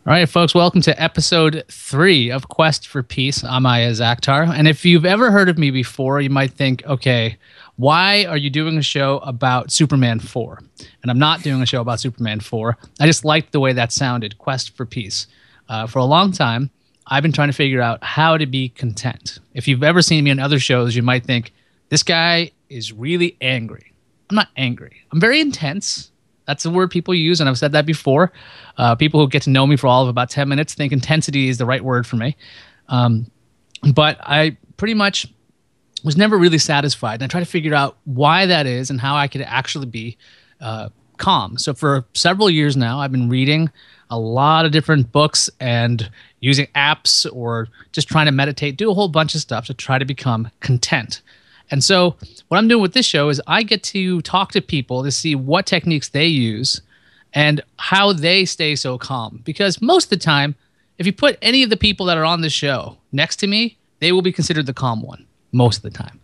All right, folks, welcome to episode 3 of Quest for Peace. I'm Iyaz, and if you've ever heard of me before, you might think, okay, why are you doing a show about Superman 4? And I'm not doing a show about Superman 4. I just liked the way that sounded, Quest for Peace. For a long time, I've been trying to figure out how to be content. If you've ever seen me on other shows, you might think, this guy is really angry. I'm not angry. I'm very intense. That's the word people use, and I've said that before. People who get to know me for all of about 10 minutes think intensity is the right word for me. But I pretty much was never really satisfied, and I tried to figure out why that is and how I could actually be calm. So for several years now, I've been reading a lot of different books and using apps or just trying to meditate, do a whole bunch of stuff to try to become content. And so what I'm doing with this show is I get to talk to people to see what techniques they use and how they stay so calm. Because most of the time, if you put any of the people that are on this show next to me, they will be considered the calm one most of the time.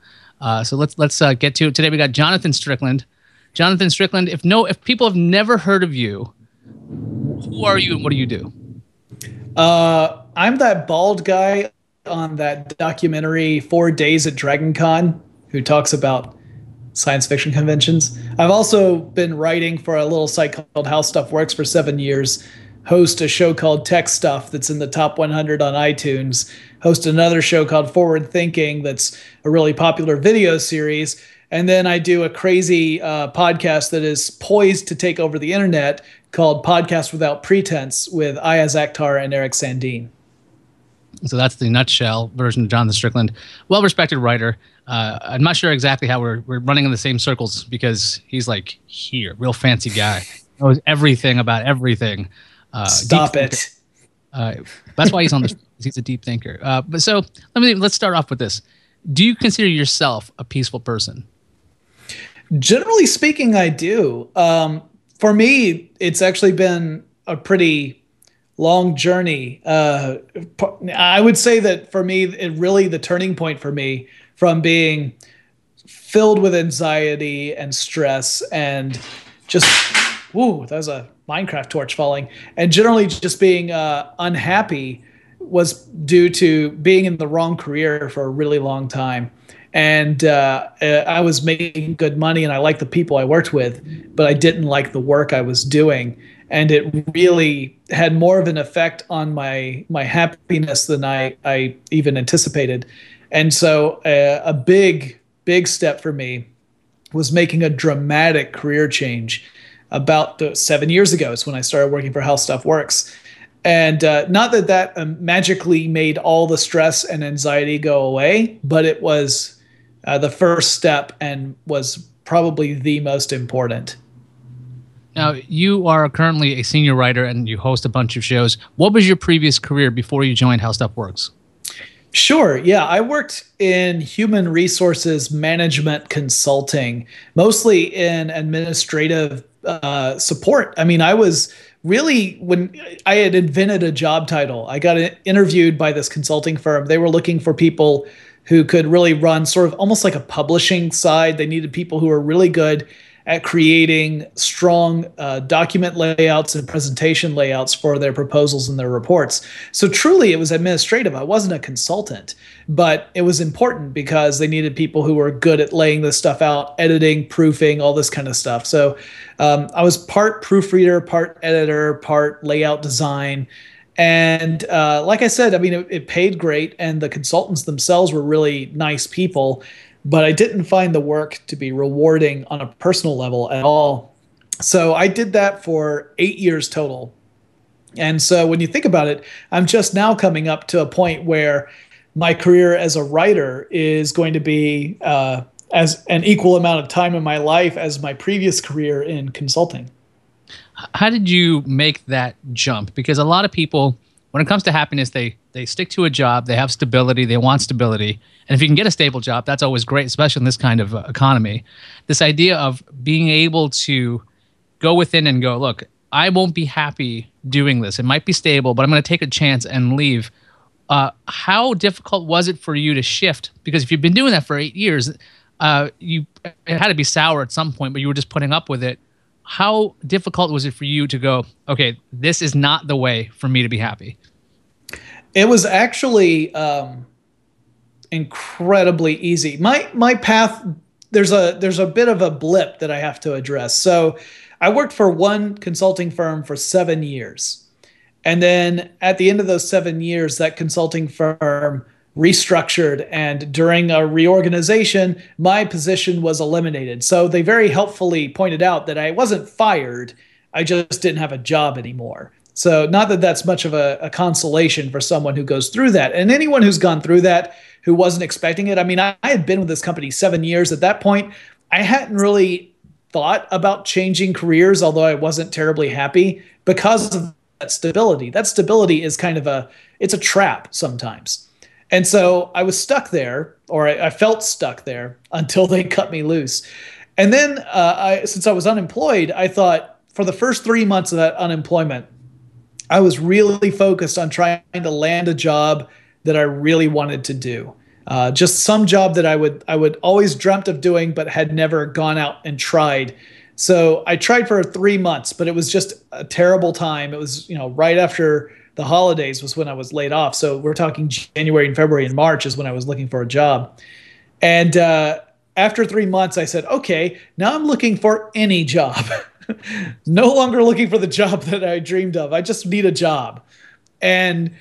So let's get to it. Today we got Jonathan Strickland. Jonathan Strickland, if people have never heard of you, who are you and what do you do? I'm that bald guy on that documentary 4 Days at Dragon Con who talks about science fiction conventions. I've also been writing for a little site called How Stuff Works for 7 years, host a show called Tech Stuff that's in the top 100 on iTunes, host another show called Forward Thinking that's a really popular video series, and then I do a crazy podcast that is poised to take over the internet called Podcast Without Pretense with Iyaz and Eric Sandine. So that's the nutshell version of Jonathan Strickland, well-respected writer. I'm not sure exactly how we're running in the same circles because he's like here, real fancy guy, knows everything about everything. Stop it. That's why he's on the. He's a deep thinker. But so let's start off with this. Do you consider yourself a peaceful person? Generally speaking, I do. For me, it's actually been a pretty long journey. I would say that for me, the turning point for me from being filled with anxiety and stress and just, that was a Minecraft torch falling, and generally just being unhappy was due to being in the wrong career for a really long time. And I was making good money and I liked the people I worked with, but I didn't like the work I was doing. And it really had more of an effect on my happiness than I even anticipated. And so a big step for me was making a dramatic career change about 7 years ago. Is when I started working for How Stuff Works. And not that magically made all the stress and anxiety go away, but it was the first step and was probably the most important. Now, you are currently a senior writer and you host a bunch of shows. What was your previous career before you joined How Stuff Works? Sure. Yeah, I worked in human resources management consulting, mostly in administrative support. I mean, I was really, when I had invented a job title, I got interviewed by this consulting firm. They were looking for people who could really run sort of almost like a publishing side. They needed people who were really good at creating strong document layouts and presentation layouts for their proposals and their reports. So truly it was administrative. I wasn't a consultant, but it was important because they needed people who were good at laying this stuff out, editing, proofing, all this kind of stuff. So I was part proofreader, part editor, part layout design. And like I said, I mean, it paid great and the consultants themselves were really nice people. But I didn't find the work to be rewarding on a personal level at all. So I did that for 8 years total. And so when you think about it, I'm just now coming up to a point where my career as a writer is going to be as an equal amount of time in my life as my previous career in consulting. How did you make that jump? Because a lot of people, when it comes to happiness, they stick to a job, they have stability, they want stability. And if you can get a stable job, that's always great, especially in this kind of economy. This idea of being able to go within and go, look, I won't be happy doing this. It might be stable, but I'm going to take a chance and leave. How difficult was it for you to shift? Because if you've been doing that for 8 years, it had to be sour at some point, but you were just putting up with it. how difficult was it for you to go, okay, this is not the way for me to be happy? It was actually incredibly easy. My path, there's a bit of a blip that I have to address. So I worked for one consulting firm for 7 years. And then at the end of those 7 years, that consulting firm restructured. And during a reorganization, my position was eliminated. So they very helpfully pointed out that I wasn't fired, I just didn't have a job anymore. So, not that that's much of a consolation for someone who goes through that. And anyone who's gone through that who wasn't expecting it. I mean, I had been with this company 7 years. At that point, I hadn't really thought about changing careers, although I wasn't terribly happy because of that stability. That stability is kind of it's a trap sometimes. And so I was stuck there, or I felt stuck there until they cut me loose. And then, since I was unemployed, I thought for the first 3 months of that unemployment, I was really focused on trying to land a job that I really wanted to do. Just some job that I would always dreamt of doing, but had never gone out and tried. So I tried for 3 months, but it was just a terrible time. It was, right after the holidays was when I was laid off. So we're talking January and February and March is when I was looking for a job. And after 3 months, I said, okay, now I'm looking for any job. No longer looking for the job that I dreamed of. I just need a job. And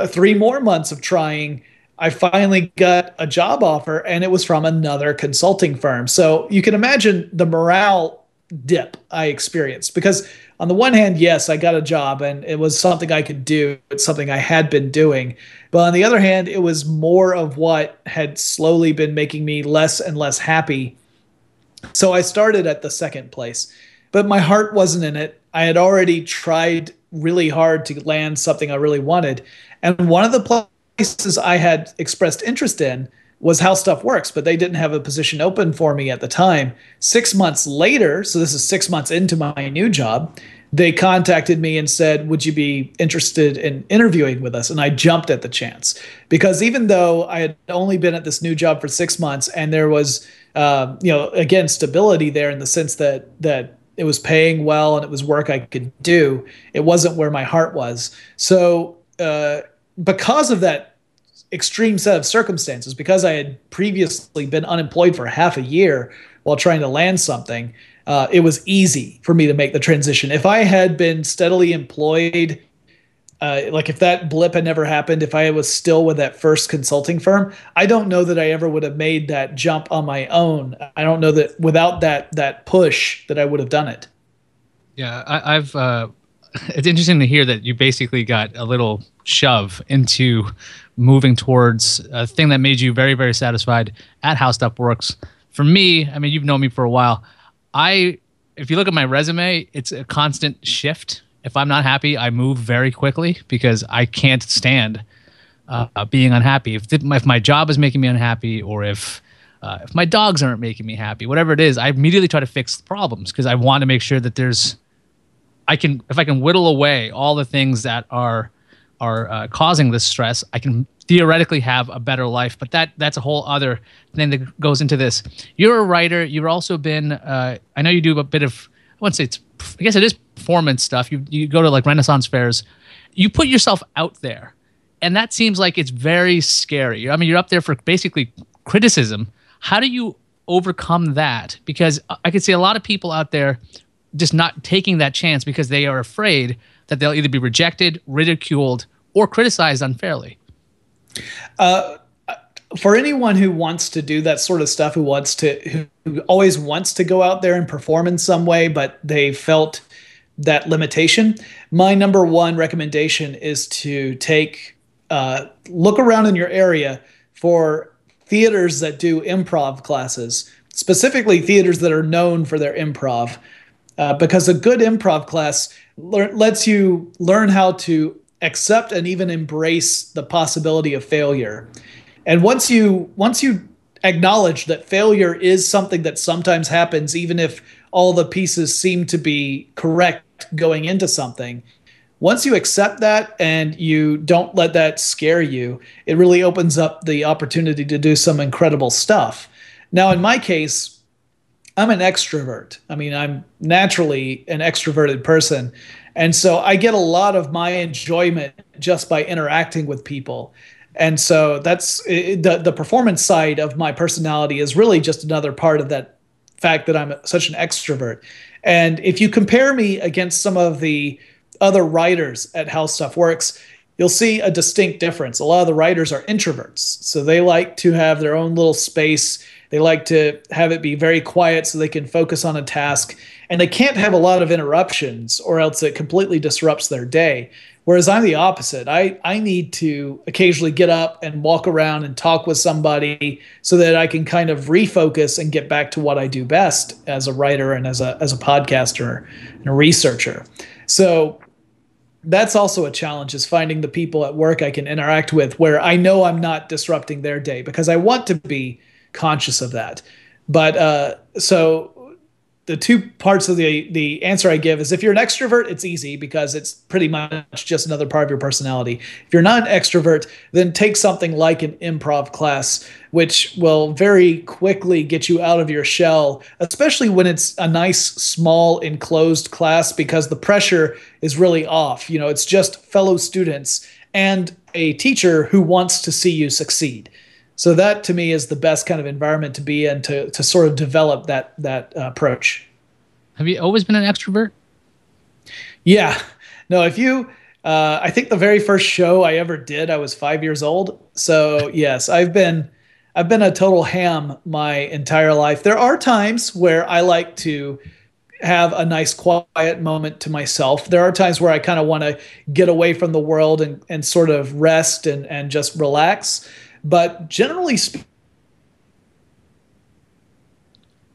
3 more months of trying, I finally got a job offer, and it was from another consulting firm. So you can imagine the morale dip I experienced, because on the one hand, yes, I got a job and it was something I could do. It's something I had been doing. But on the other hand, it was more of what had slowly been making me less and less happy. So I started at the second place, but my heart wasn't in it. I had already tried really hard to land something I really wanted. And one of the places I had expressed interest in was How Stuff Works, but they didn't have a position open for me at the time. 6 months later, so this is 6 months into my new job, they contacted me and said, would you be interested in interviewing with us? And I jumped at the chance, because even though I had only been at this new job for 6 months, and there was, again, stability there in the sense that it was paying well and it was work I could do, it wasn't where my heart was. So because of that extreme set of circumstances, because I had previously been unemployed for half a year while trying to land something, it was easy for me to make the transition. If I had been steadily employed, like if that blip had never happened, if I was still with that first consulting firm, I don't know that I ever would have made that jump on my own. I don't know that without that push that I would have done it. Yeah, I've it's interesting to hear that you basically got a little shove into moving towards a thing that made you very, very satisfied at How Stuff Works. For me, I mean, you've known me for a while. If you look at my resume, it's a constant shift. If I'm not happy, I move very quickly because I can't stand being unhappy. If my job is making me unhappy, or if my dogs aren't making me happy, whatever it is, I immediately try to fix the problems, because I want to make sure that if I can whittle away all the things that are causing this stress, I can theoretically have a better life. But that's a whole other thing that goes into this. You're a writer. You've also been, I know you do a bit of, I guess it is performance stuff. You go to like Renaissance fairs. You put yourself out there, and that seems like it's very scary. I mean, you're up there for basically criticism. How do you overcome that? Because I could see a lot of people out there just not taking that chance because they are afraid that they'll either be rejected, ridiculed, or criticized unfairly. For anyone who wants to do that sort of stuff, who always wants to go out there and perform in some way, but they felt that limitation, my number one recommendation is to look around in your area for theaters that do improv classes, specifically theaters that are known for their improv. Because a good improv class lets you learn how to accept and even embrace the possibility of failure. And once you acknowledge that failure is something that sometimes happens, even if all the pieces seem to be correct going into something, once you accept that and you don't let that scare you, it really opens up the opportunity to do some incredible stuff. Now, in my case, I'm an extrovert. I mean, I'm naturally an extroverted person. And so I get a lot of my enjoyment just by interacting with people. And so the performance side of my personality is really just another part of that fact that I'm such an extrovert. And if you compare me against some of the other writers at How Stuff Works, you'll see a distinct difference. A lot of the writers are introverts, so they like to have their own little space. They like to have it be very quiet so they can focus on a task, and they can't have a lot of interruptions or else it completely disrupts their day. Whereas I'm the opposite. I need to occasionally get up and walk around and talk with somebody so that I can kind of refocus and get back to what I do best as a writer and as a podcaster and a researcher. So that's also a challenge, is finding the people at work I can interact with where I know I'm not disrupting their day, because I want to be conscious of that. But so the two parts of the answer I give is, if you're an extrovert, it's easy because it's pretty much just another part of your personality. If you're not an extrovert, then take something like an improv class, which will very quickly get you out of your shell, especially when it's a nice, small, enclosed class, because the pressure is really off. You know, it's just fellow students and a teacher who wants to see you succeed. So that, to me, is the best kind of environment to be in to sort of develop that approach. Have you always been an extrovert? Yeah. No, I think the very first show I ever did, I was 5 years old. So yes, I've been a total ham my entire life. There are times where I like to have a nice quiet moment to myself. There are times where I kind of want to get away from the world and sort of rest and just relax. But generally speaking,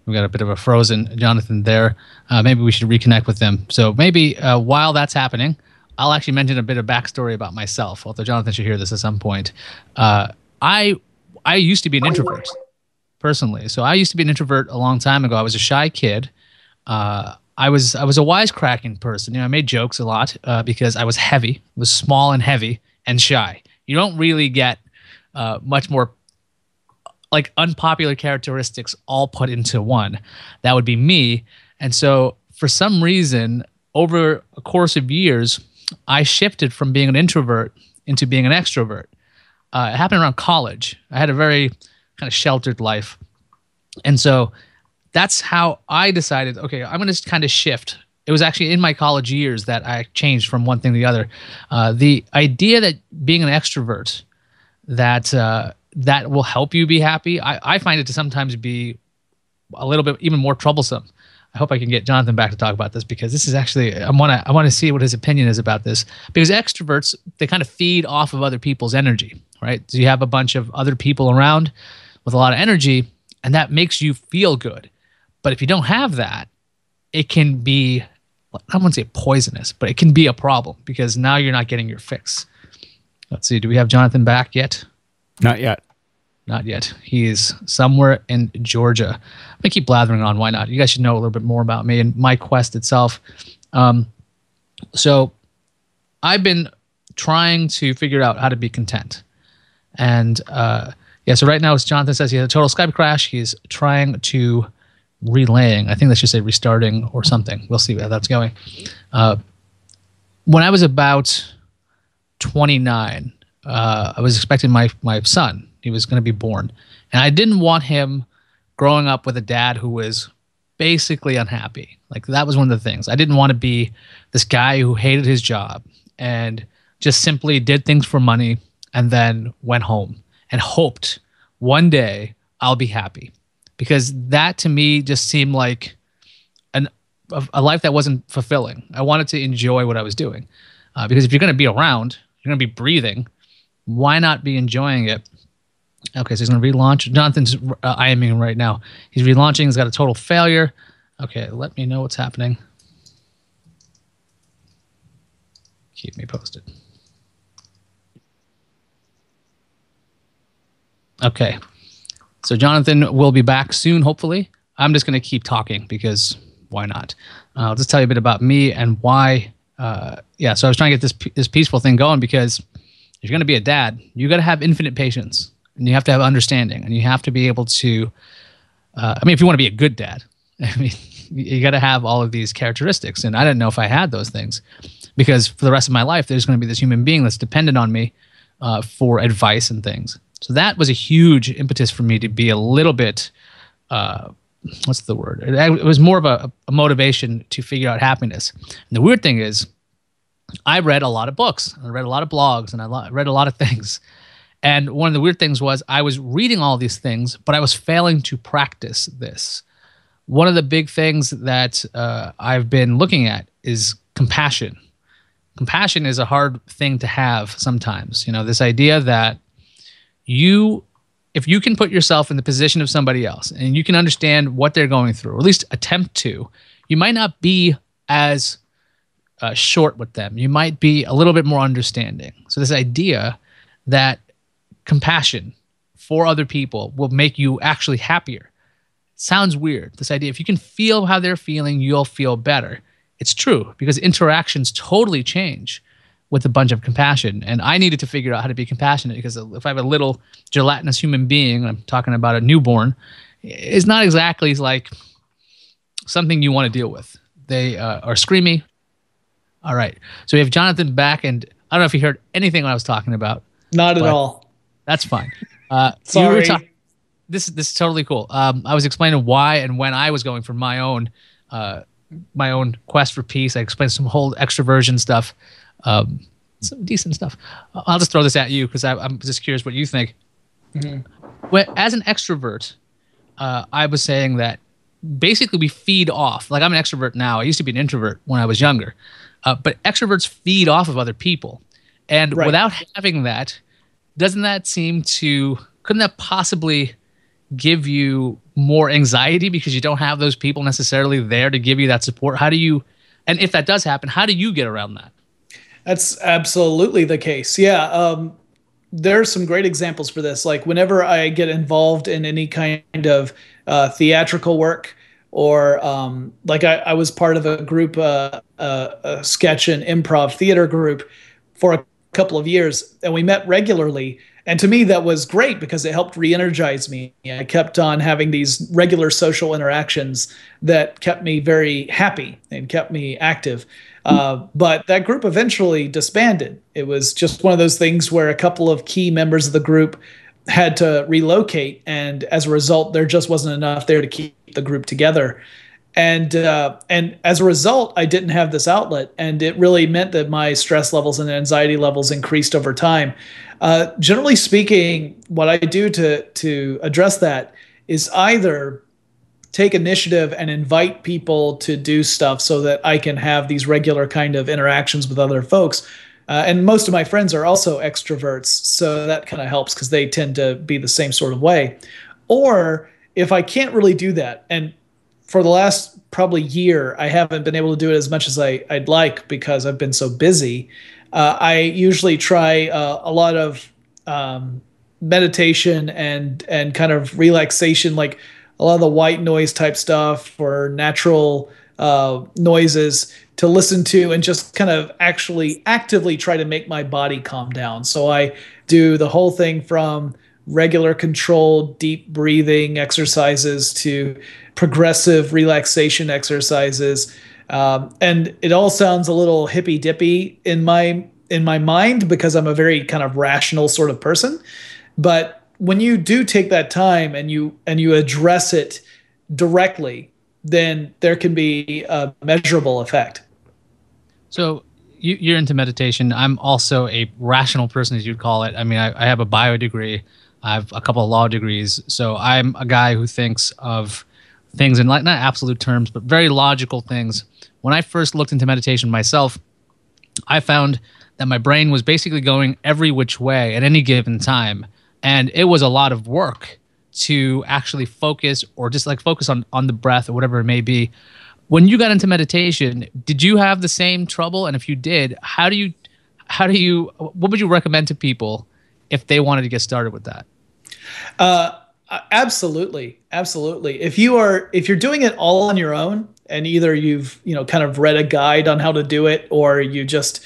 we got a bit of a frozen Jonathan there. Maybe we should reconnect with them. So maybe while that's happening, I'll actually mention a bit of backstory about myself, although Jonathan should hear this at some point. I used to be an introvert, personally. So I used to be an introvert a long time ago. I was a shy kid. I was a wisecracking person. You know, I made jokes a lot because I was heavy, was small and heavy and shy. You don't really get much more like unpopular characteristics all put into one. That would be me. And so for some reason, over a course of years, I shifted from being an introvert into being an extrovert. It happened around college. I had a very kind of sheltered life. And so that's how I decided, okay, I'm going to kind of shift. It was actually in my college years that I changed from one thing to the other. The idea that being an extrovert, that will help you be happy, I find it to sometimes be a little bit even more troublesome. I hope I can get Jonathan back to talk about this, because this is actually, I want to see what his opinion is about this. Because extroverts, they kind of feed off of other people's energy, right? So you have a bunch of other people around with a lot of energy, and that makes you feel good. But if you don't have that, it can be, I wouldn't say poisonous, but it can be a problem, because now you're not getting your fix. Let's see, do we have Jonathan back yet? Not yet. Not yet. He's somewhere in Georgia. I'm going to keep blathering on. Why not? You guys should know a little bit more about me and my quest itself. So I've been trying to figure out how to be content. And yeah, so right now, as Jonathan says, he had a total Skype crash. He's trying to relaying. I think they should say restarting or something. We'll see how that's going. When I was about 29, I was expecting my son. He was going to be born. And I didn't want him growing up with a dad who was basically unhappy. Like, that was one of the things. I didn't want to be this guy who hated his job and just simply did things for money and then went home and hoped one day I'll be happy. Because that to me just seemed like a life that wasn't fulfilling. I wanted to enjoy what I was doing. Because if you're going to be around, you're going to be breathing, why not be enjoying it? Okay, so he's going to relaunch. Jonathan's IMing him right now. He's relaunching. He's got a total failure. Okay, let me know what's happening. Keep me posted. Okay, so Jonathan will be back soon, hopefully. I'm just going to keep talking because why not? I'll just tell you a bit about me and why. Yeah, so I was trying to get this peaceful thing going, because if you're going to be a dad, you got to have infinite patience, and you have to have understanding, and you have to be able to, I mean, if you want to be a good dad, I mean, you got to have all of these characteristics. And I didn't know if I had those things because for the rest of my life, there's going to be this human being that's dependent on me for advice and things. So that was a huge impetus for me to be a little bit, what's the word? It was more of a motivation to figure out happiness. And the weird thing is, I read a lot of books, I read a lot of blogs, and I read a lot of things. And one of the weird things was I was reading all these things, but I was failing to practice this. One of the big things that I've been looking at is compassion. Compassion is a hard thing to have sometimes. You know, this idea that if you can put yourself in the position of somebody else and you can understand what they're going through, or at least attempt to, you might not be as short with them. You might be a little bit more understanding. So this idea that compassion for other people will make you actually happier sounds weird. This idea, if you can feel how they're feeling, you'll feel better. It's true because interactions totally change with a bunch of compassion. And I needed to figure out how to be compassionate because if I have a little gelatinous human being, I'm talking about a newborn, it's not exactly like something you want to deal with. They are screamy. All right. So we have Jonathan back, and I don't know if you heard anything when I was talking about. Not at all. That's fine. Sorry. This is totally cool. I was explaining why and when I was going for my own quest for peace. I explained some whole extraversion stuff, some decent stuff. I'll just throw this at you because I'm just curious what you think. Mm-hmm. Well, as an extrovert, I was saying that basically we feed off. Like I'm an extrovert now. I used to be an introvert when I was younger, but extroverts feed off of other people, and without having that, couldn't that possibly give you more anxiety because you don't have those people necessarily there to give you that support? And if that does happen, how do you get around that? That's absolutely the case. Yeah. There's some great examples for this. Like whenever I get involved in any kind of theatrical work, or like I was part of a group, a sketch and improv theater group for a couple of years, and we met regularly. And to me, that was great because it helped re-energize me. I kept on having these regular social interactions that kept me very happy and kept me active. But that group eventually disbanded. It was just one of those things where a couple of key members of the group had to relocate. And as a result, there just wasn't enough there to keep the group together. And as a result, I didn't have this outlet, and it really meant that my stress levels and anxiety levels increased over time. Generally speaking, what I do to address that is either take initiative and invite people to do stuff so that I can have these regular kind of interactions with other folks. And most of my friends are also extroverts, so that kind of helps because they tend to be the same sort of way. Or if I can't really do that, and for the last probably year, I haven't been able to do it as much as I'd like because I've been so busy. I usually try a lot of meditation and kind of relaxation, like a lot of the white noise type stuff or natural noises to listen to, and just kind of actually actively try to make my body calm down. So I do the whole thing from regular controlled deep breathing exercises to progressive relaxation exercises. And it all sounds a little hippy dippy in my mind because I'm a very kind of rational sort of person. But when you do take that time and you address it directly, then there can be a measurable effect. So you're into meditation. I'm also a rational person, as you'd call it. I mean, I have a bio degree. I have a couple of law degrees. So I'm a guy who thinks of things in like not absolute terms, but very logical things. When I first looked into meditation myself, I found that my brain was basically going every which way at any given time. And it was a lot of work to actually focus, or just like focus on the breath or whatever it may be. When you got into meditation, did you have the same trouble? And if you did, what would you recommend to people if they wanted to get started with that? Absolutely. If you're doing it all on your own, and either you've, kind of read a guide on how to do it, or you're just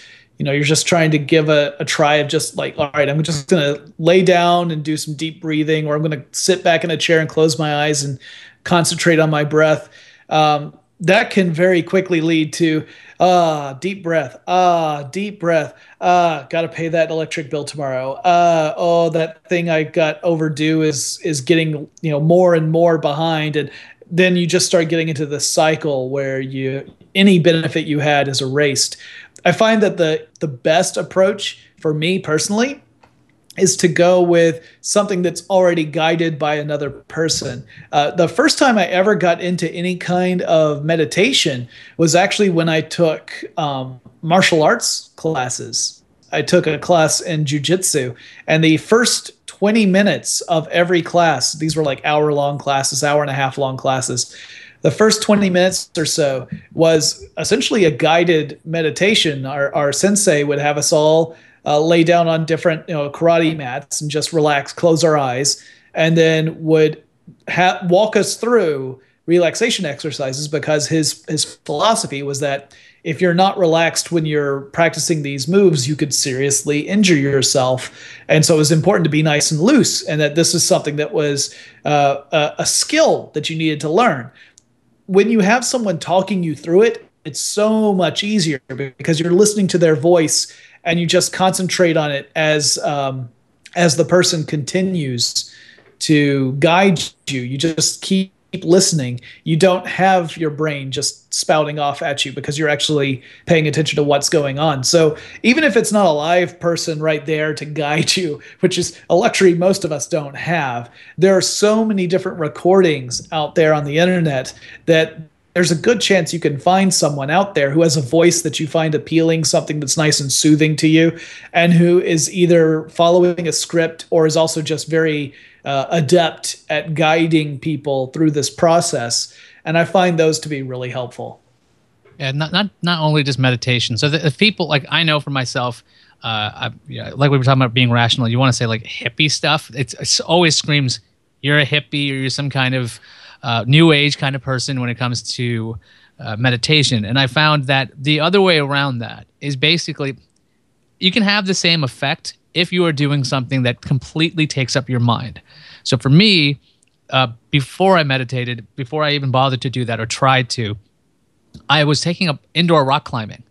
trying to give a try of just like, all right, I'm just going to lay down and do some deep breathing, or I'm going to sit back in a chair and close my eyes and concentrate on my breath. that can very quickly lead to deep breath, deep breath, got to pay that electric bill tomorrow. Oh, that thing I got overdue is getting more and more behind, and then you just start getting into the cycle where any benefit you had is erased. I find that the best approach for me personally is to go with something that's already guided by another person. The first time I ever got into any kind of meditation was actually when I took martial arts classes. I took a class in jujitsu, and the first 20 minutes of every class, these were like hour-long classes, hour and a half long classes. The first 20 minutes or so was essentially a guided meditation. Our sensei would have us all lay down on different karate mats and just relax, close our eyes, and then would walk us through relaxation exercises, because his philosophy was that if you're not relaxed when you're practicing these moves, you could seriously injure yourself. And so it was important to be nice and loose, and that this is something that was a skill that you needed to learn. When you have someone talking you through it, it's so much easier because you're listening to their voice and you just concentrate on it as the person continues to guide you. You just keep listening. You don't have your brain just spouting off at you because you're actually paying attention to what's going on. So even if it's not a live person right there to guide you, which is a luxury most of us don't have, there are so many different recordings out there on the internet that there's a good chance you can find someone out there who has a voice that you find appealing, something that's nice and soothing to you, and who is either following a script or is also just very adept at guiding people through this process. And I find those to be really helpful. Yeah, not only just meditation. So the people, like, I know for myself, like we were talking about being rational, you want to say like hippie stuff. It's always screams you're a hippie or you're some kind of new age kind of person when it comes to meditation. And I found that the other way around that is basically you can have the same effect if you are doing something that completely takes up your mind. So for me, before I meditated, before I even bothered to do that or tried to, I was taking up indoor rock climbing.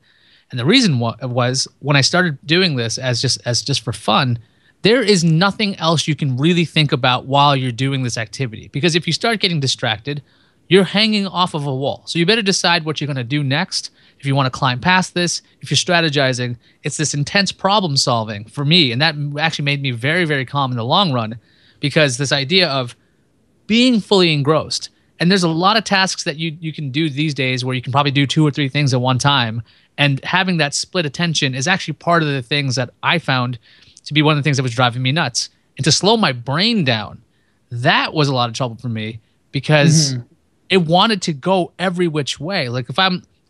And the reason was when I started doing this as just for fun, there is nothing else you can really think about while you're doing this activity. Because if you start getting distracted, you're hanging off of a wall. So you better decide what you're going to do next. If you want to climb past this, if you're strategizing, it's this intense problem solving for me. And that actually made me very, very calm in the long run, because this idea of being fully engrossed. And there's a lot of tasks that you can do these days where you can probably do 2 or 3 things at one time. And having that split attention is actually part of the things that I found to be one of the things that was driving me nuts. And to slow my brain down, that was a lot of trouble for me, because it wanted to go every which way. Like if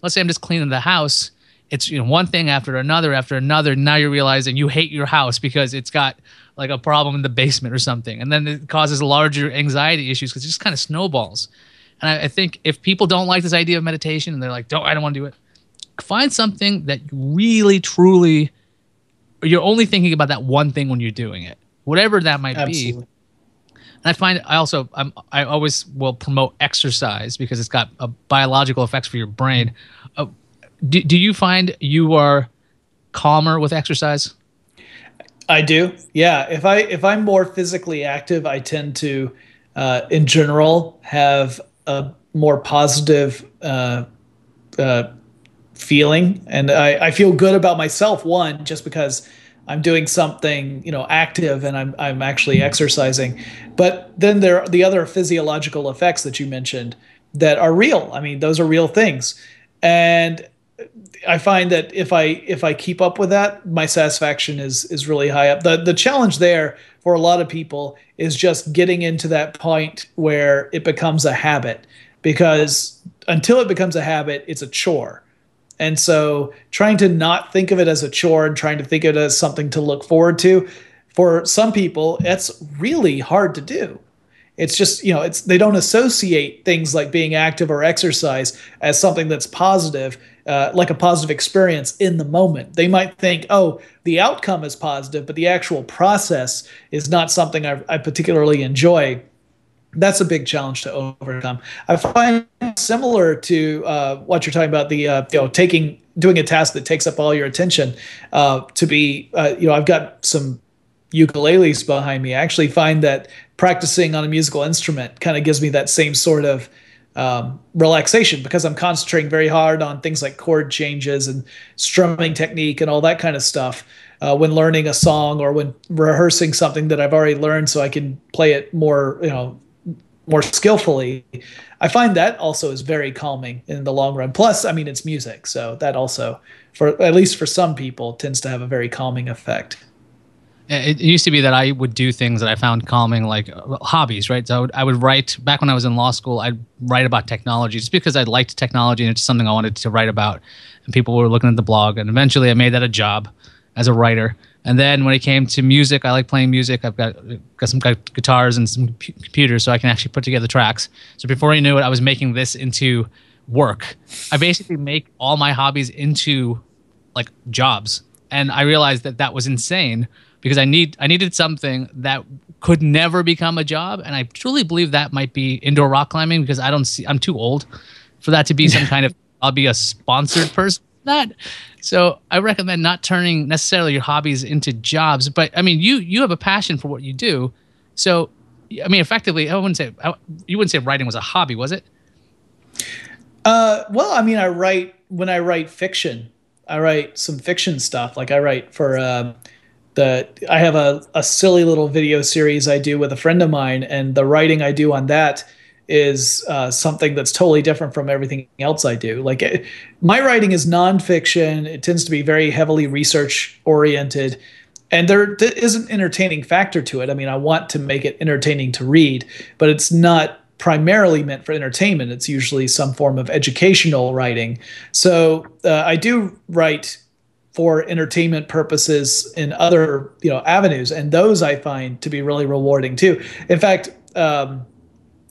let's say I'm just cleaning the house, it's one thing after another after another. Now you're realizing you hate your house because it's got like a problem in the basement or something. And then it causes larger anxiety issues because it just kind of snowballs. And I think if people don't like this idea of meditation and they're like, I don't want to do it, find something that you really, truly, you're only thinking about that one thing when you're doing it, whatever that might be. And I find I always will promote exercise because it's got a biological effects for your brain. Do you find you are calmer with exercise? I do. Yeah. If I'm more physically active, I tend to, in general, have a more positive feeling, and I feel good about myself. One, just because I'm doing something active and I'm actually exercising. But then there are the other physiological effects that you mentioned that are real. I mean, those are real things, and I find that if I keep up with that, my satisfaction is really high up. The challenge there for a lot of people is just getting into that point where it becomes a habit, because until it becomes a habit, it's a chore. And so trying to not think of it as a chore and trying to think of it as something to look forward to, for some people, it's really hard to do. It's just, they don't associate things like being active or exercise as something that's positive, like a positive experience in the moment. They might think, the outcome is positive, but the actual process is not something I particularly enjoy. That's a big challenge to overcome. I find similar to what you're talking about, the doing a task that takes up all your attention. I've got some ukuleles behind me. I actually find that practicing on a musical instrument kind of gives me that same sort of relaxation, because I'm concentrating very hard on things like chord changes and strumming technique and all that kind of stuff. When learning a song or when rehearsing something that I've already learned, so I can play it more skillfully, I find that also is very calming in the long run. Plus, I mean, it's music, so that also, for at least for some people, tends to have a very calming effect. It used to be that I would do things that I found calming, like hobbies, right? So I would write, back when I was in law school, I'd write about technology just because I liked technology and it's something I wanted to write about. And people were looking at the blog, and eventually I made that a job as a writer. And then when it came to music, I like playing music. I've got some guitars and some computers, so I can actually put together tracks. So before I knew it, I was making this into work. I basically make all my hobbies into like jobs, and I realized that that was insane, because I needed something that could never become a job, and I truly believe that might be indoor rock climbing, because I'm too old for that to be some kind of, I'll be a sponsored person. That. So I recommend not turning necessarily your hobbies into jobs, but I mean, you have a passion for what you do. So, I mean, effectively, you wouldn't say writing was a hobby, was it? Well, I mean, when I write fiction, I write some fiction stuff. Like I write for I have a silly little video series I do with a friend of mine, and the writing I do on that is something that's totally different from everything else I do. My writing is nonfiction. It tends to be very heavily research oriented, and there is an entertaining factor to it. I mean, I want to make it entertaining to read, but it's not primarily meant for entertainment. It's usually some form of educational writing. So I do write for entertainment purposes in other avenues, and those I find to be really rewarding too. In fact,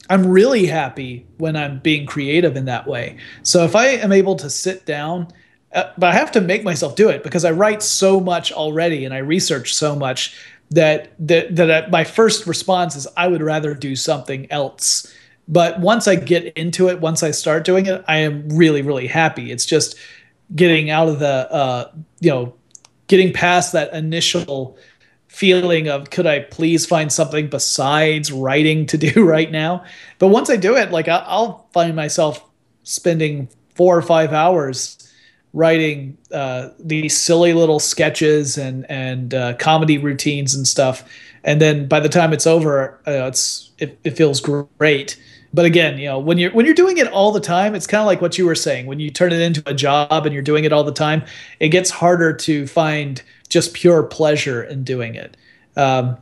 I'm really happy when I'm being creative in that way. So if I am able to sit down, but I have to make myself do it, because I write so much already and I research so much that my first response is I would rather do something else. But once I get into it, once I start doing it, I am really, really happy. It's just getting out of getting past that initial feeling of, could I please find something besides writing to do right now? But once I do it, like I'll find myself spending 4 or 5 hours writing these silly little sketches and comedy routines and stuff. And then by the time it's over, it feels great. But again, when you're doing it all the time, it's kind of like what you were saying. When you turn it into a job and you're doing it all the time, it gets harder to find just pure pleasure in doing it. I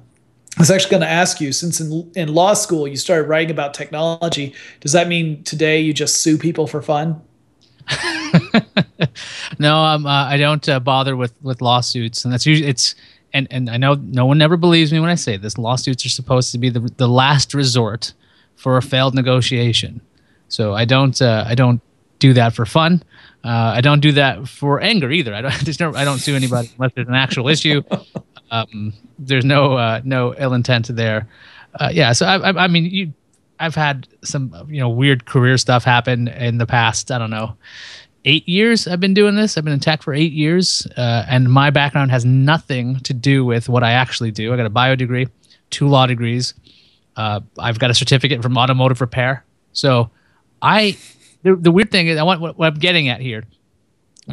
was actually going to ask you, since in law school you started writing about technology, does that mean today you just sue people for fun? No, I don't bother with lawsuits, and that's usually and I know no one ever believes me when I say this. Lawsuits are supposed to be the last resort for a failed negotiation. So I don't do that for fun. I don't do that for anger either. I don't sue anybody unless there's an actual issue. There's no ill intent there. Yeah. So I mean, I've had some weird career stuff happen in the past. I don't know, 8 years I've been doing this. I've been in tech for 8 years, and my background has nothing to do with what I actually do. I got a bio degree, 2 law degrees. I've got a certificate from automotive repair. So the weird thing is, what I'm getting at here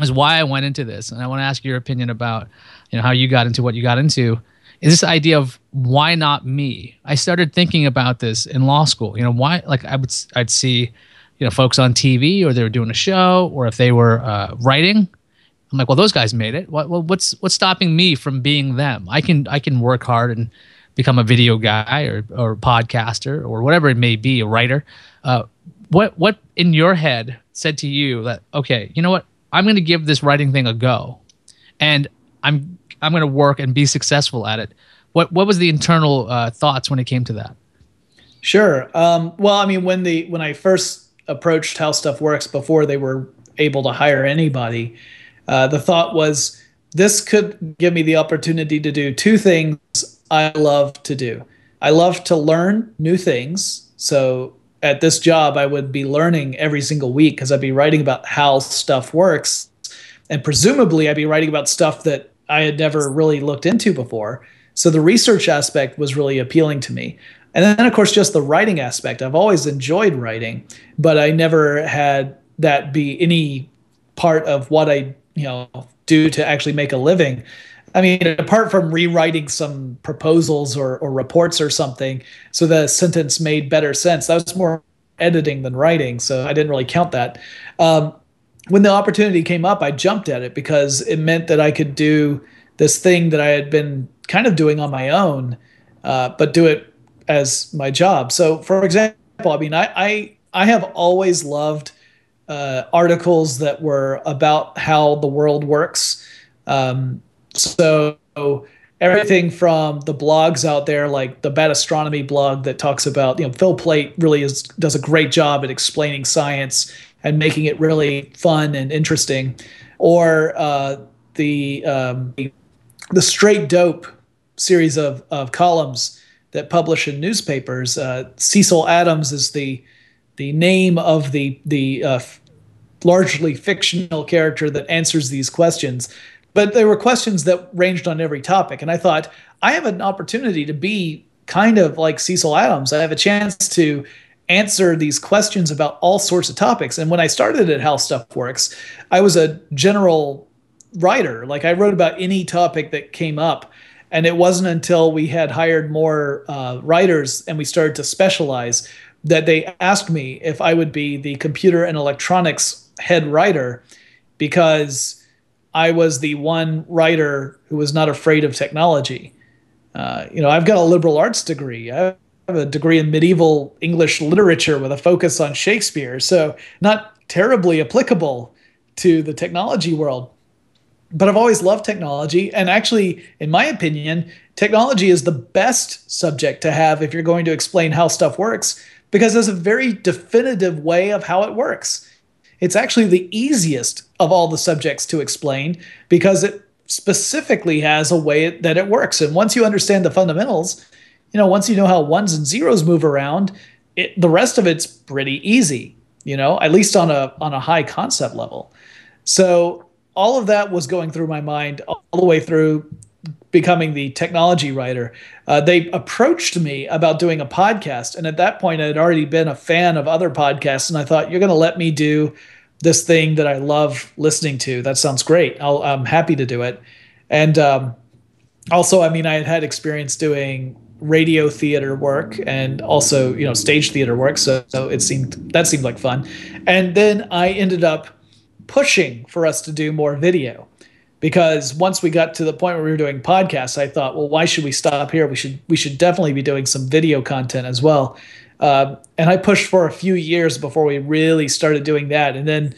is why I went into this, and I want to ask your opinion about how you got into what you got into. Is this idea of why not me? I started thinking about this in law school. Why? Like I'd see folks on TV, or they were doing a show, or if they were writing. I'm like, well, those guys made it. What's stopping me from being them? I can work hard and become a video guy or podcaster or whatever it may be, a writer. What in your head said to you that, okay, you know what? I'm going to give this writing thing a go, and I'm going to work and be successful at it. What was the internal thoughts when it came to that? Sure. Well, I mean, when I first approached How Stuff Works, before they were able to hire anybody, the thought was, this could give me the opportunity to do 2 things I love to do. I love to learn new things. So at this job, I would be learning every single week because I'd be writing about how stuff works. And presumably, I'd be writing about stuff that I had never really looked into before. So the research aspect was really appealing to me. And then, of course, just the writing aspect. I've always enjoyed writing, but I never had that be any part of what I, do to actually make a living. I mean, apart from rewriting some proposals or reports or something, so the sentence made better sense, that was more editing than writing. So I didn't really count that. When the opportunity came up, I jumped at it because it meant that I could do this thing that I had been kind of doing on my own, but do it as my job. So, for example, I mean, I have always loved articles that were about how the world works. So everything from the blogs out there, like the Bad Astronomy blog that talks about, Phil Plait really does a great job at explaining science and making it really fun and interesting, or the Straight Dope series of columns that publish in newspapers. Cecil Adams is the name of the largely fictional character that answers these questions. But there were questions that ranged on every topic. And I thought, I have an opportunity to be kind of like Cecil Adams. I have a chance to answer these questions about all sorts of topics. And when I started at How Stuff Works, I was a general writer. Like, I wrote about any topic that came up. And it wasn't until we had hired more writers and we started to specialize that they asked me if I would be the computer and electronics head writer, because I was the one writer who was not afraid of technology. I've got a liberal arts degree. I have a degree in medieval English literature with a focus on Shakespeare, so not terribly applicable to the technology world. But I've always loved technology, and actually, in my opinion, technology is the best subject to have if you're going to explain how stuff works, because there's a very definitive way of how it works. It's actually the easiest of all the subjects to explain because it specifically has a way that it works. And once you understand the fundamentals, once you know how ones and zeros move around, the rest of it's pretty easy, at least on a high concept level. So all of that was going through my mind all the way through becoming the technology writer. They approached me about doing a podcast. And at that point, I had already been a fan of other podcasts. And I thought, you're going to let me do this thing that I love listening to. That sounds great. I'm happy to do it. And also, I mean, I had had experience doing radio theater work and also, stage theater work. So that seemed like fun. And then I ended up pushing for us to do more video, because once we got to the point where we were doing podcasts, I thought, well, why should we stop here? We should definitely be doing some video content as well. And I pushed for a few years before we really started doing that. And then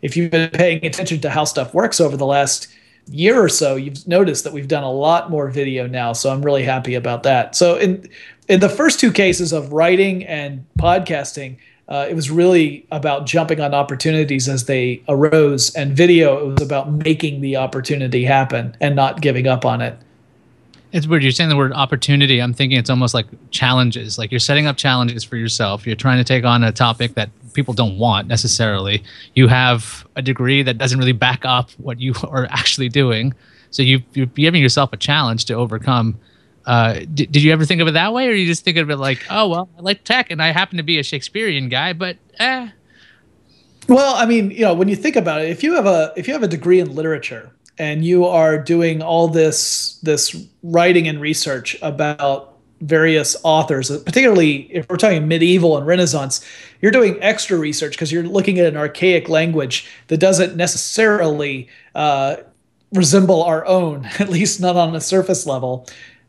if you've been paying attention to how stuff works over the last year or so, you've noticed that we've done a lot more video now. So I'm really happy about that. So in the first two cases of writing and podcasting, it was really about jumping on opportunities as they arose, and video, it was about making the opportunity happen and not giving up on it. It's weird. You're saying the word opportunity. I'm thinking it's almost like challenges. Like, you're setting up challenges for yourself. You're trying to take on a topic that people don't want necessarily. You have a degree that doesn't really back up what you are actually doing. So you're giving yourself a challenge to overcome. Did you ever think of it that way, or you just think of it like, oh, well, I like tech and I happen to be a Shakespearean guy, but Well, I mean, when you think about it, if you have a degree in literature and you are doing all this writing and research about various authors, particularly if we're talking medieval and Renaissance, you're doing extra research because you're looking at an archaic language that doesn't necessarily resemble our own, at least not on a surface level.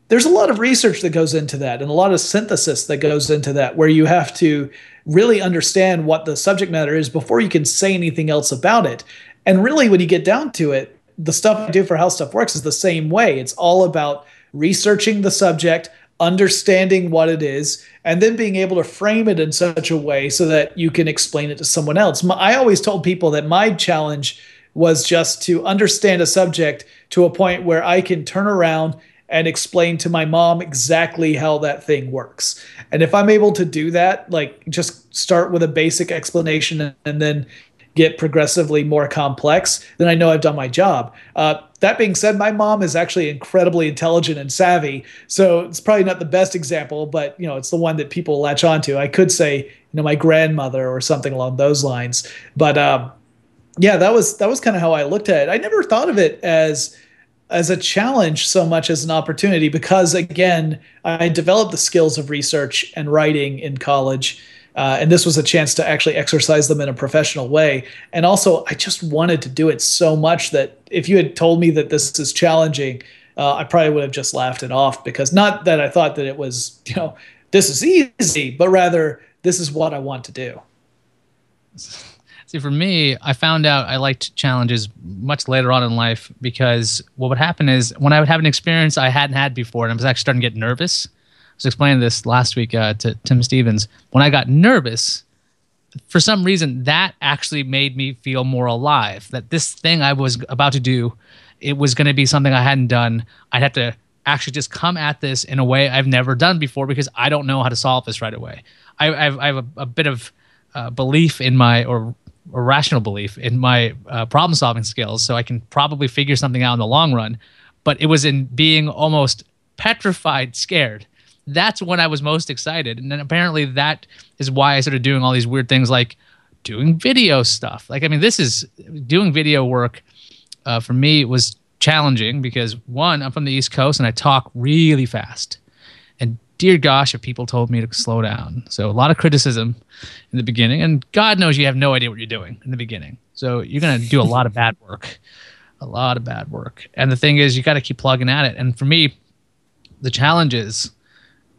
There's a lot of research that goes into that and a lot of synthesis that goes into that, where you have to really understand what the subject matter is before you can say anything else about it. And really, when you get down to it, the stuff I do for How Stuff Works is the same way. It's all about researching the subject, understanding what it is, and then being able to frame it in such a way so that you can explain it to someone else. I always told people that my challenge was just to understand a subject to a point where I can turn around and explain to my mom exactly how that thing works. And if I'm able to do that, like just start with a basic explanation and then get progressively more complex, then I know I've done my job. That being said, my mom is actually incredibly intelligent and savvy, so it's probably not the best example, but it's the one that people latch onto. I could say, my grandmother or something along those lines, but yeah, that was kind of how I looked at it. I never thought of it as a challenge so much as an opportunity because, again, I developed the skills of research and writing in college. And this was a chance to actually exercise them in a professional way. And also, I just wanted to do it so much that if you had told me that this is challenging, I probably would have just laughed it off, because not that I thought that it was, this is easy, but rather this is what I want to do. See, for me, I found out I liked challenges much later on in life, because what would happen is when I would have an experience I hadn't had before and I was actually starting to get nervous. I was explaining this last week to Tim Stevens. When I got nervous, for some reason, that actually made me feel more alive. That this thing I was about to do, it was going to be something I hadn't done. I'd have to actually just come at this in a way I've never done before, because I don't know how to solve this right away. I have a bit of belief in my, or rational belief in my problem-solving skills, so I can probably figure something out in the long run. But it was in being almost petrified, scared. That's when I was most excited. And then apparently that is why I started doing all these weird things like doing video stuff. Like, I mean, doing video work for me was challenging because, one, I'm from the East Coast and I talk really fast. And dear gosh, if people told me to slow down. So a lot of criticism in the beginning. And God knows you have no idea what you're doing in the beginning. So you're going to do a lot of bad work. A lot of bad work. And the thing is, you got to keep plugging at it. And for me, the challenges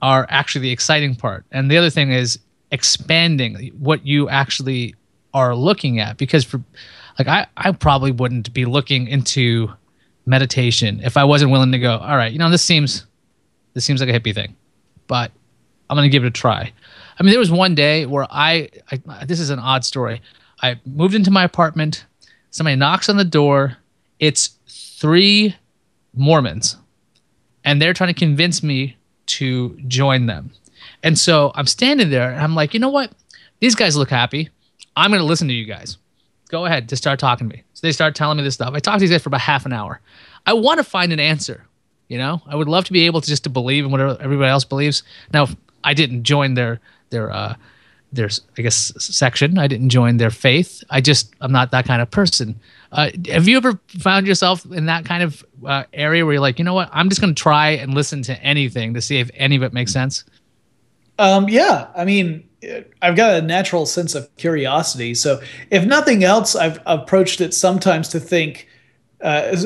are actually the exciting part. And the other thing is expanding what you actually are looking at. Because for like I probably wouldn't be looking into meditation if I wasn't willing to go, all right, this seems like a hippie thing, but I'm going to give it a try. I mean, there was one day where this is an odd story. I moved into my apartment. Somebody knocks on the door. It's 3 Mormons, and they're trying to convince me to join them. And so I'm standing there and I'm like, you know what? These guys look happy. I'm going to listen to you guys. Go ahead. Just start talking to me. So they start telling me this stuff. I talked to these guys for about half an hour. I want to find an answer. I would love to be able to believe in whatever everybody else believes. Now, I didn't join their I guess section. I didn't join their faith. I'm not that kind of person. Have you ever found yourself in that kind of area where you're like, you know what? I'm just going to try and listen to anything to see if any of it makes sense? Yeah. I mean, I've got a natural sense of curiosity. So if nothing else, I've approached it sometimes to think,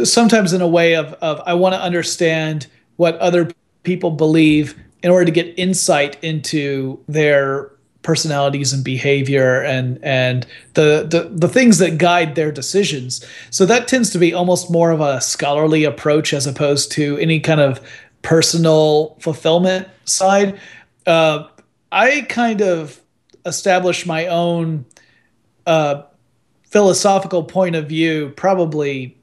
sometimes in a way of I want to understand what other people believe in order to get insight into their personalities and behavior and the things that guide their decisions. So that tends to be almost more of a scholarly approach as opposed to any kind of personal fulfillment side. I kind of established my own philosophical point of view probably,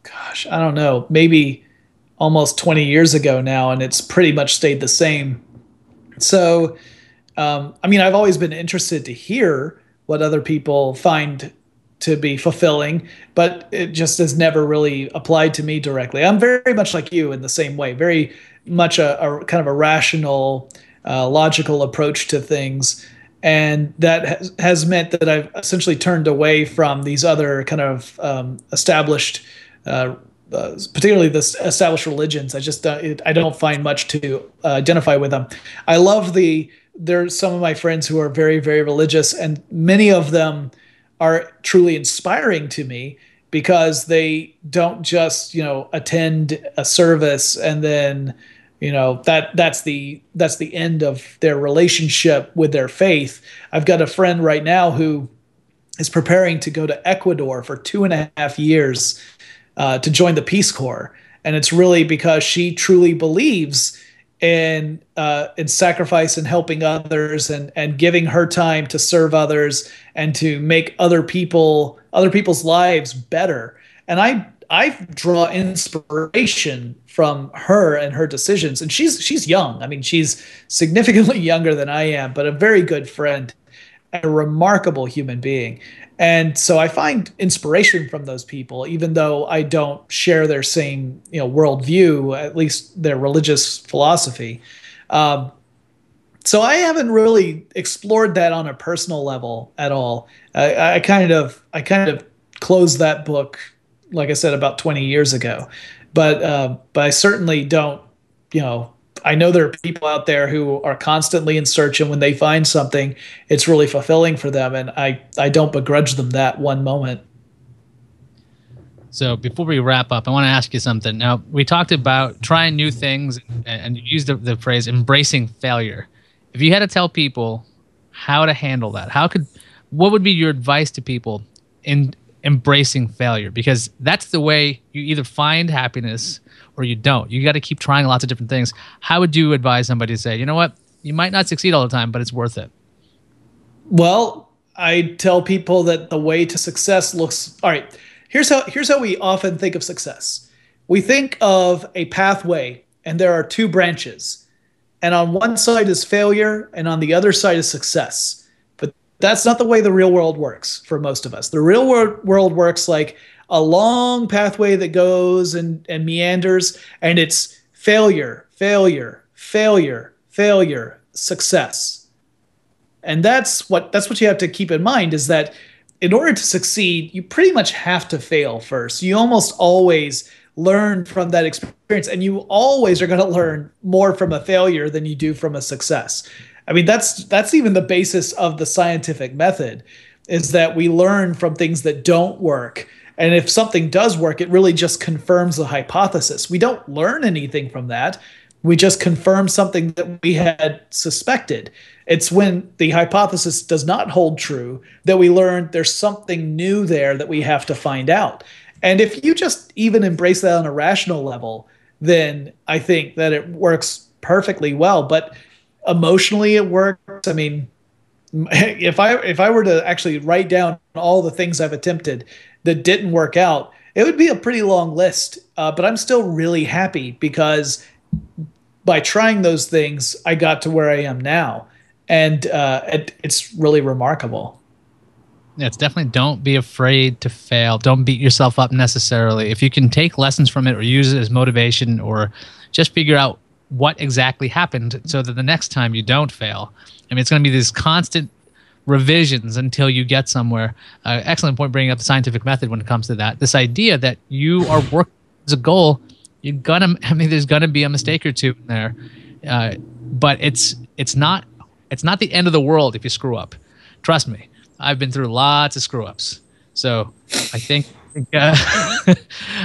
gosh, I don't know, maybe almost 20 years ago now, and it's pretty much stayed the same. So, I mean, I've always been interested to hear what other people find to be fulfilling, but it just has never really applied to me directly. I'm very much like you in the same way, very much a kind of a rational, logical approach to things. And that has meant that I've essentially turned away from these other kind of established, particularly the established religions. I don't find much to identify with them. I love there's some of my friends who are very, very religious, and many of them are truly inspiring to me because they don't just, attend a service and then, that's the end of their relationship with their faith. I've got a friend right now who is preparing to go to Ecuador for 2.5 years to join the Peace Corps. And it's really because she truly believes in sacrifice and helping others and giving her time to serve others and to make other people's lives better. And I draw inspiration from her and her decisions. And she's young. I mean, she's significantly younger than I am, but a very good friend and a remarkable human being. And so I find inspiration from those people, even though I don't share their same, worldview, at least their religious philosophy. Um, so I haven't really explored that on a personal level at all. I kind of closed that book, like I said, about 20 years ago. But I certainly don't. You know, I know there are people out there who are constantly in search, and when they find something, it's really fulfilling for them, and I don't begrudge them that one moment. So before we wrap up, I want to ask you something. Now, we talked about trying new things and you used the phrase embracing failure. If you had to tell people how to handle that, what would be your advice to people in embracing failure? Because that's the way you either find happiness or you don't. You got to keep trying lots of different things. How would you advise somebody to say, you know what, you might not succeed all the time, but it's worth it? Well, I tell people that the way to success looks all right. Here's how we often think of success. We think of a pathway, and there are two branches. And on one side is failure, and on the other side is success. But that's not the way the real world works for most of us. The real world works like a long pathway that goes and meanders, and it's failure, failure, failure, failure, success. And that's what you have to keep in mind, is that in order to succeed, you pretty much have to fail first. You almost always learn from that experience, and you always are going to learn more from a failure than you do from a success. I mean, that's even the basis of the scientific method, is that we learn from things that don't work. And if something does work, it really just confirms the hypothesis. We don't learn anything from that. We just confirm something that we had suspected. It's when the hypothesis does not hold true that we learn there's something new there that we have to find out. And if you just even embrace that on a rational level, then I think that it works perfectly well. But emotionally, it works. I mean, if I were to actually write down all the things I've attempted that didn't work out, it would be a pretty long list. But I'm still really happy because by trying those things, I got to where I am now. And it's really remarkable. Yeah, it's definitely, don't be afraid to fail. Don't beat yourself up necessarily. If you can take lessons from it or use it as motivation, or just figure out what exactly happened so that the next time you don't fail. I mean, it's going to be these constant revisions until you get somewhere. Excellent point bringing up the scientific method when it comes to that. This idea that you are working as a goal, there's going to be a mistake or two in there. But it's not the end of the world if you screw up. Trust me. I've been through lots of screw ups. So I think it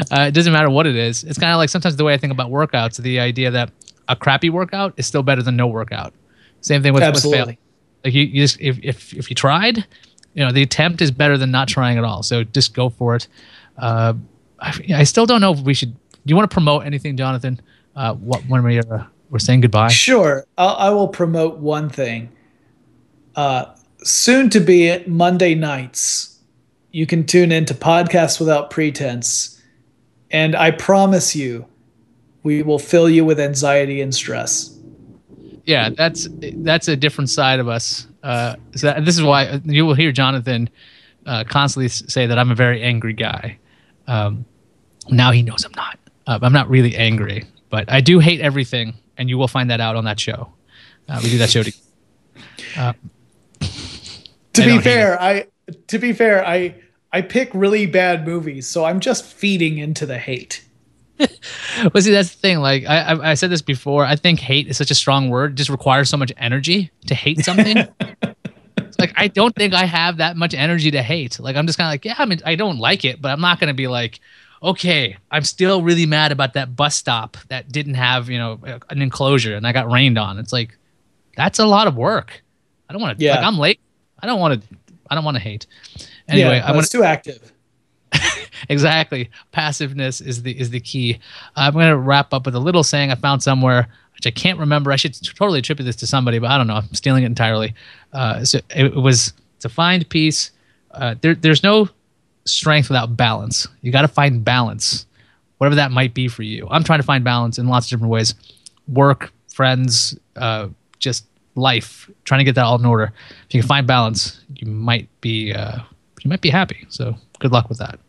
doesn't matter what it is. It's kind of like sometimes the way I think about workouts, the idea that a crappy workout is still better than no workout. Same thing with failing. Like you just, if you tried, the attempt is better than not trying at all. So just go for it. I still don't know if we should. Do you want to promote anything, Jonathan? When we're saying goodbye? Sure. I will promote one thing. Soon to be Monday nights, you can tune into Podcasts Without Pretense, and I promise you, we will fill you with anxiety and stress. Yeah, that's a different side of us. So this is why you will hear Jonathan constantly say that I'm a very angry guy. Now he knows I'm not. I'm not really angry, but I do hate everything, and you will find that out on that show. We do that show together. To be fair, I pick really bad movies, so I'm just feeding into the hate. Well, see, that's the thing. Like I said this before. I think hate is such a strong word. It just requires so much energy to hate something. It's like, I don't think I have that much energy to hate. Like, I'm just kind of like, yeah, I mean, I don't like it, but I'm not going to be like, okay, I'm still really mad about that bus stop that didn't have, an enclosure and I got rained on. It's like, that's a lot of work. I don't want to. Yeah. Like, I'm late. I don't want to hate. Anyway, yeah, it's too active. Exactly. Passiveness is the key. I'm going to wrap up with a little saying I found somewhere, which I can't remember. I should totally attribute this to somebody, but I don't know. I'm stealing it entirely. So it was to find peace. There's no strength without balance. You got to find balance, whatever that might be for you. I'm trying to find balance in lots of different ways: work, friends, just life. Trying to get that all in order. If you can find balance, you might be happy. So good luck with that.